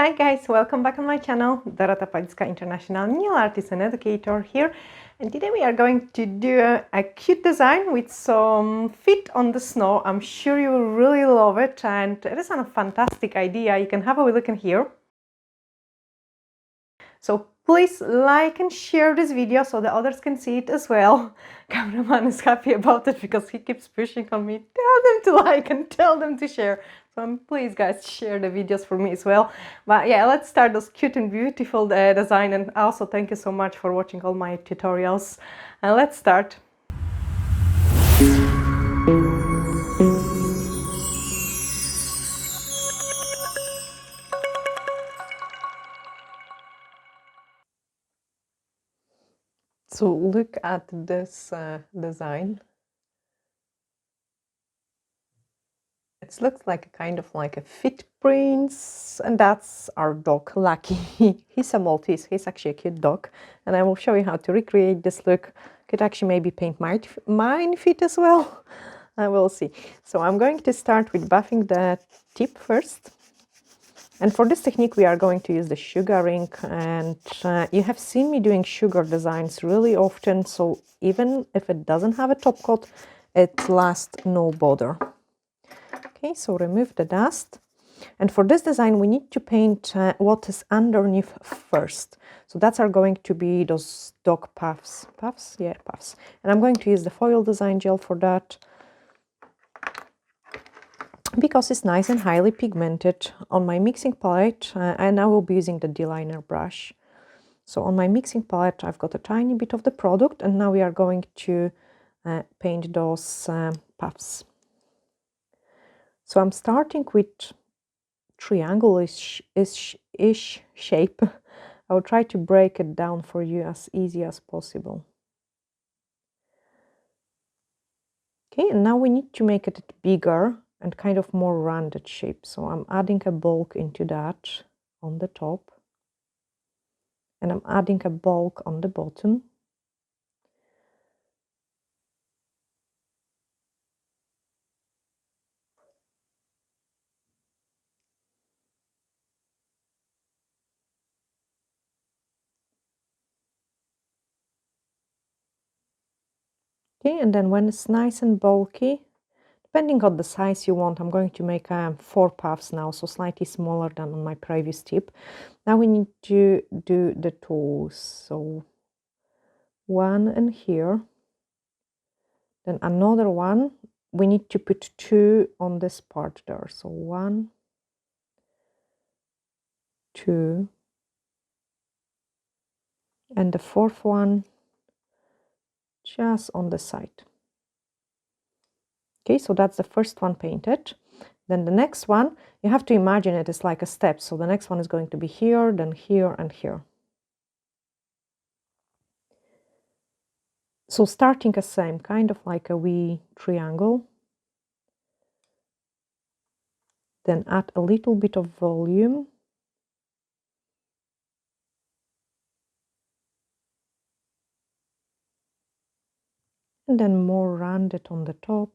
Hi guys, welcome back on my channel. Dorota Palicka, International Nail Artist and Educator here. And today we are going to do a cute design with some feet on the snow. I'm sure you will really love it, and it is a fantastic idea. You can have a look in here. So please like and share this video so the others can see it as well. Cameraman is happy about it because he keeps pushing on me. Tell them to like and tell them to share. So please guys, share the videos for me as well. But yeah, let's start this cute and beautiful design, and also thank you so much for watching all my tutorials. And let's start. So look at this design. It looks like a kind of like a footprints, and that's our dog, Lucky. He's a Maltese, he's actually a cute dog, and I will show you how to recreate this look. Could actually maybe paint mine feet as well. I will see. So I'm going to start with buffing the tip first. And for this technique we are going to use the sugaring, and you have seen me doing sugar designs really often, so even if it doesn't have a top coat, it lasts no bother. Okay, so remove the dust. And for this design, we need to paint what is underneath first. So that's are going to be those dog puffs. Puffs? Yeah, puffs. And I'm going to use the foil design gel for that, because it's nice and highly pigmented. On my mixing palette, and I will be using the D-liner brush. So on my mixing palette, I've got a tiny bit of the product, and now we are going to paint those puffs. So I'm starting with triangle-ish shape. I will try to break it down for you as easy as possible. Okay, and now we need to make it bigger and kind of more rounded shape. So I'm adding a bulk into that on the top, and I'm adding a bulk on the bottom. Okay, and then when it's nice and bulky, depending on the size you want, I'm going to make 4 puffs now, so slightly smaller than on my previous tip. Now we need to do the toes. So one in here, then another one. We need to put 2 on this part there. So 1, 2, and the 4th one just on the side. Okay, so that's the first one painted. Then the next one, you have to imagine it is like a step. So the next one is going to be here, then here, and here. So starting the same, kind of like a wee triangle. Then add a little bit of volume. And then more rounded on the top.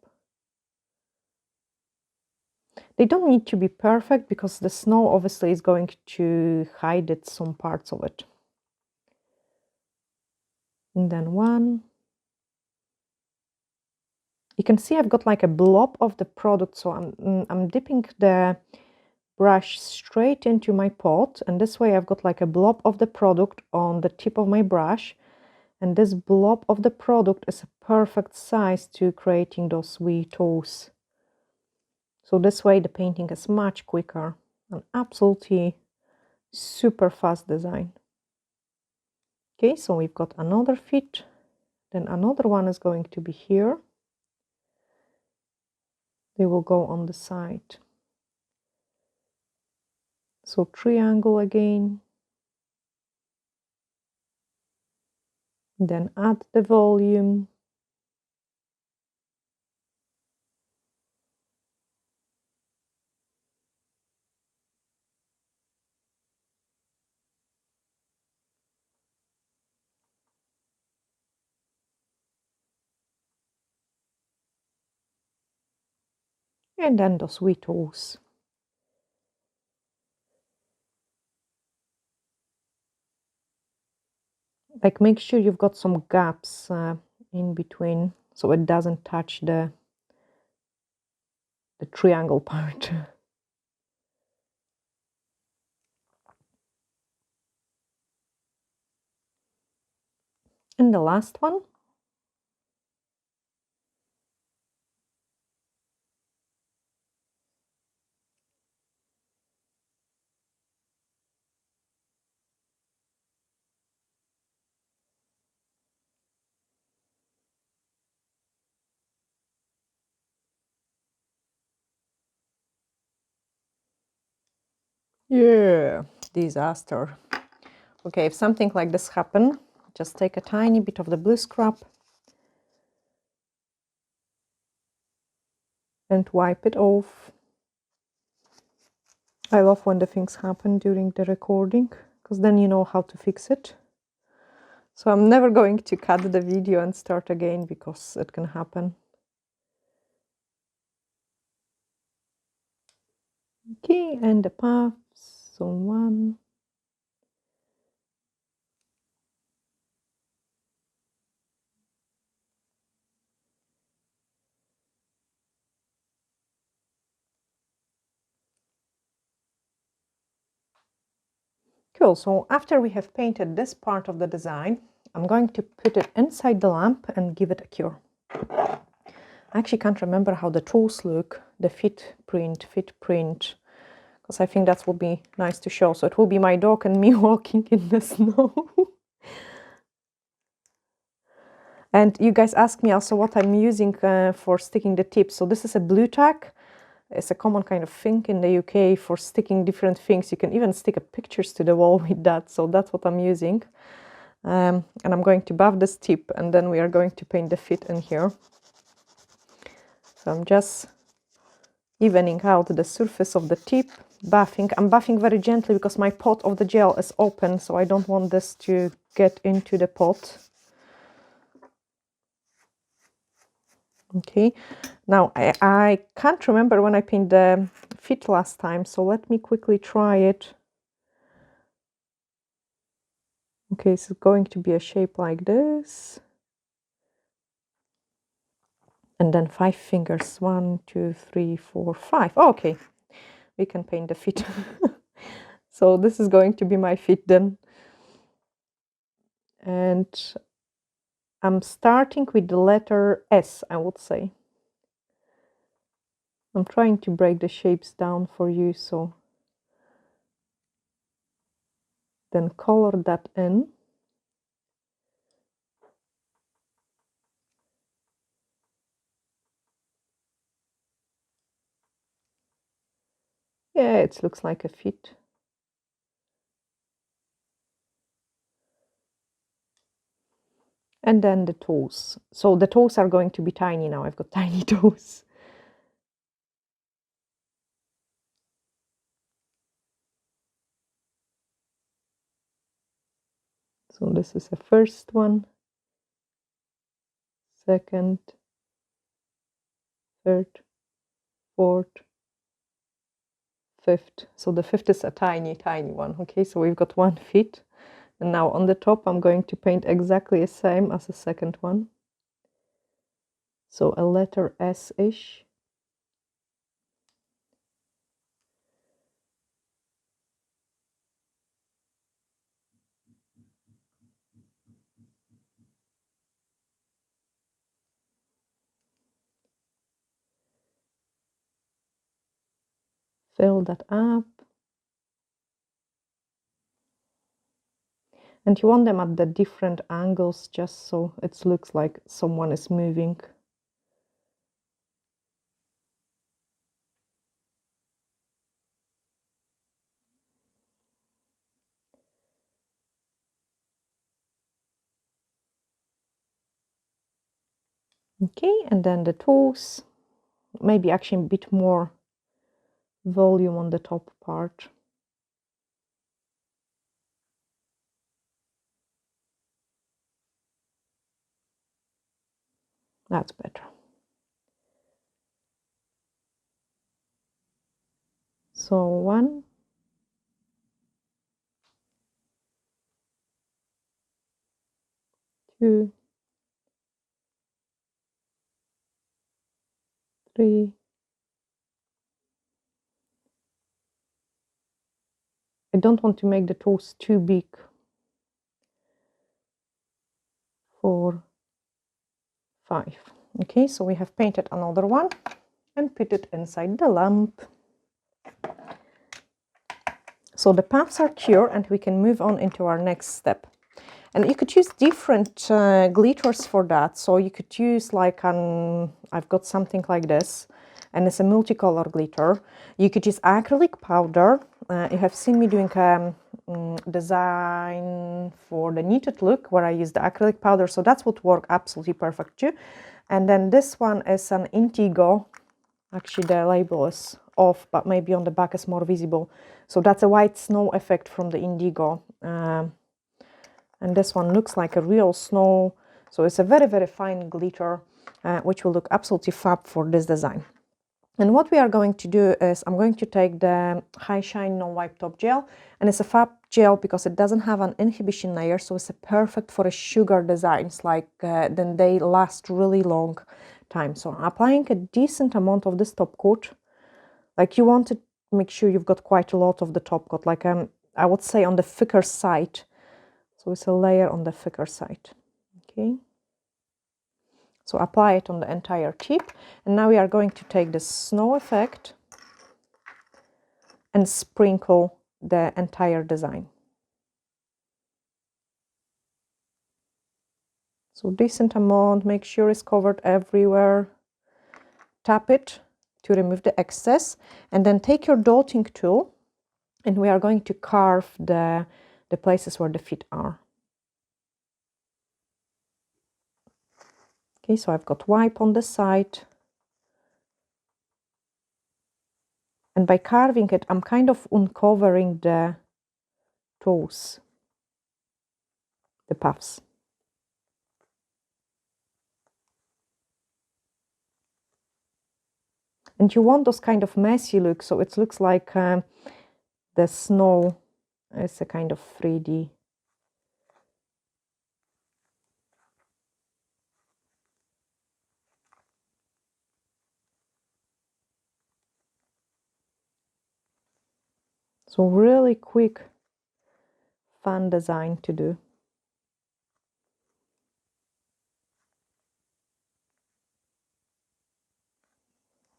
They don't need to be perfect because the snow obviously is going to hide some parts of it. And then one. You can see I've got like a blob of the product, so I'm dipping the brush straight into my pot, and this way I've got like a blob of the product on the tip of my brush, and this blob of the product is a perfect size to creating those wee toes. So this way the painting is much quicker, and absolutely super fast design. Okay, so we've got another feet, then another one is going to be here. They will go on the side. So triangle again. Then add the volume. And then those wee toes. Like, make sure you've got some gaps in between so it doesn't touch the triangle part. And the last one. Yeah, disaster. Okay, if something like this happen, just take a tiny bit of the blue scrub and wipe it off. I love when the things happen during the recording, because then you know how to fix it. So I'm never going to cut the video and start again, because it can happen. Okay, and the puffs, so 1. Cool, so after we have painted this part of the design, I'm going to put it inside the lamp and give it a cure. I actually can't remember how the tools look, the fit print, because I think that will be nice to show. So it will be my dog and me walking in the snow. And you guys asked me also what I'm using for sticking the tips. So this is a blue tack. It's a common kind of thing in the UK for sticking different things. You can even stick pictures to the wall with that. So that's what I'm using. And I'm going to buff this tip, and then we are going to paint the fit in here. So I'm just evening out the surface of the tip, buffing. I'm buffing very gently because my pot of the gel is open, so I don't want this to get into the pot. Okay, now I can't remember when I painted the fit last time, so let me quickly try it. Okay, so it's going to be a shape like this. And then 5 fingers, 1, 2, 3, 4, 5. Oh, okay, we can paint the fit. So this is going to be my fit then. And I'm starting with the letter S, I would say. I'm trying to break the shapes down for you, so then color that in. Yeah, it looks like a fit. And then the toes. So the toes are going to be tiny now. I've got tiny toes. So this is the first one, second, third, fourth, fifth. So the fifth is a tiny, tiny one. Okay, so we've got 1 feet. And now on the top, I'm going to paint exactly the same as the second one. So a letter S-ish. Fill that up. And you want them at the different angles, just so it looks like someone is moving. Okay, and then the toes. Maybe actually a bit more volume on the top part. That's better. So 1, . 2, 3. I don't want to make the toes too big. 4, 5. Okay, so we have painted another one and put it inside the lamp. So the paths are cured and we can move on into our next step. And you could use different glitters for that. So you could use like I've got something like this, and it's a multicolor glitter. You could use acrylic powder. You have seen me doing design for the knitted look where I use the acrylic powder. So that's what work absolutely perfect too. And then this one is an indigo. Actually, the label is off, but maybe on the back is more visible. So that's a white snow effect from the indigo. And this one looks like a real snow. So it's a very, very fine glitter, which will look absolutely fab for this design. And what we are going to do is I'm going to take the High Shine Non-Wipe Top Gel. And it's a fab gel because it doesn't have an inhibition layer. So it's perfect for a sugar designs, like then they last really long time. So I'm applying a decent amount of this top coat. Like you want to make sure you've got quite a lot of the top coat, like I would say on the thicker side. So it's a layer on the thicker side. Okay. So apply it on the entire tip. And now we are going to take the snow effect and sprinkle the entire design. So decent amount, make sure it's covered everywhere. Tap it to remove the excess. And then take your dotting tool and we are going to carve the places where the feet are. Okay, so I've got wipe on the side. And by carving it, I'm kind of uncovering the toes, the paths. And you want those kind of messy look, so it looks like the snow is a kind of 3D. So really quick, fun design to do.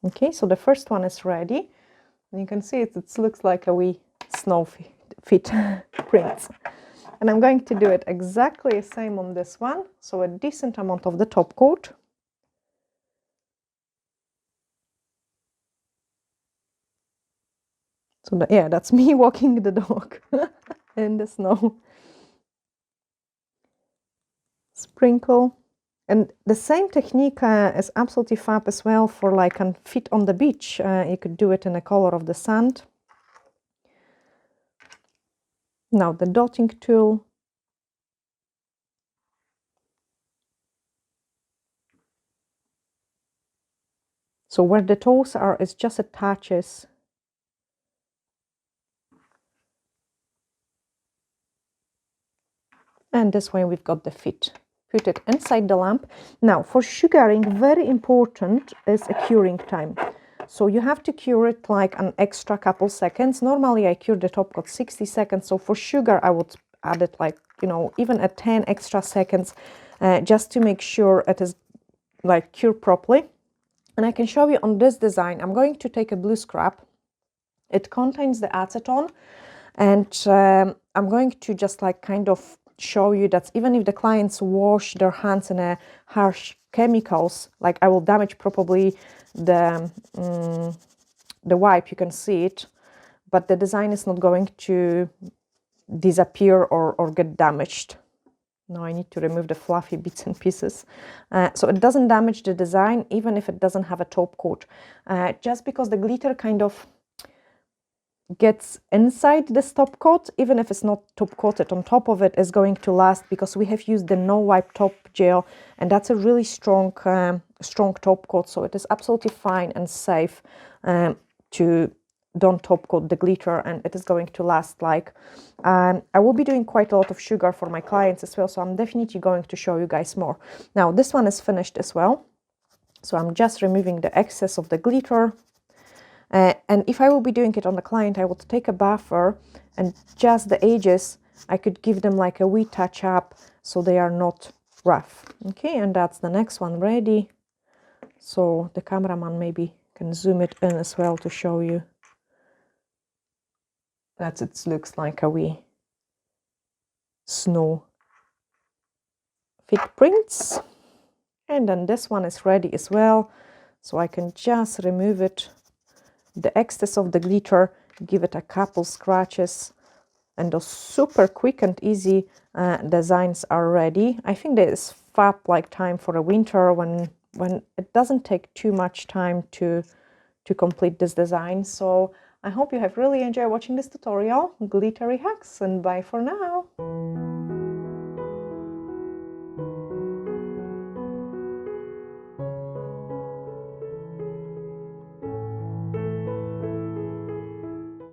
Okay, so the first one is ready. And you can see it looks like a wee snow feet prints. And I'm going to do it exactly the same on this one. So a decent amount of the top coat. So yeah, that's me walking the dog in the snow. Sprinkle. And the same technique is absolutely fab as well for like a feet on the beach. You could do it in the color of the sand. Now the dotting tool. So where the toes are, it just attaches. And this way we've got the feet. Put it inside the lamp. Now for sugaring, very important is a curing time. So you have to cure it like an extra couple seconds. Normally I cure the top coat 60 seconds. So for sugar, I would add it like, you know, even at 10 extra seconds, just to make sure it is like cured properly. And I can show you on this design. I'm going to take a blue scrap. It contains the acetone. And I'm going to just like kind of show you that even if the clients wash their hands in a harsh chemicals, like I will damage probably the wipe, you can see it, but the design is not going to disappear or get damaged. Now I need to remove the fluffy bits and pieces. So it doesn't damage the design, even if it doesn't have a top coat. Just because the glitter kind of gets inside this top coat, even if it's not top coated on top of it, is going to last because we have used the no wipe top gel, and that's a really strong strong top coat, so it is absolutely fine and safe to don't top coat the glitter, and it is going to last like I will be doing quite a lot of sugar for my clients as well, so I'm definitely going to show you guys more. Now this one is finished as well, so I'm just removing the excess of the glitter. And if I will be doing it on the client, I would take a buffer and just the edges, I could give them like a wee touch up so they are not rough. Okay, and that's the next one ready. So the cameraman maybe can zoom it in as well to show you that it looks like a wee snow footprints. And then this one is ready as well, so I can just remove it, the excess of the glitter, give it a couple scratches, and those super quick and easy designs are ready. I think there is fab like time for a winter when it doesn't take too much time to complete this design. So I hope you have really enjoyed watching this tutorial, glittery hacks, and bye for now.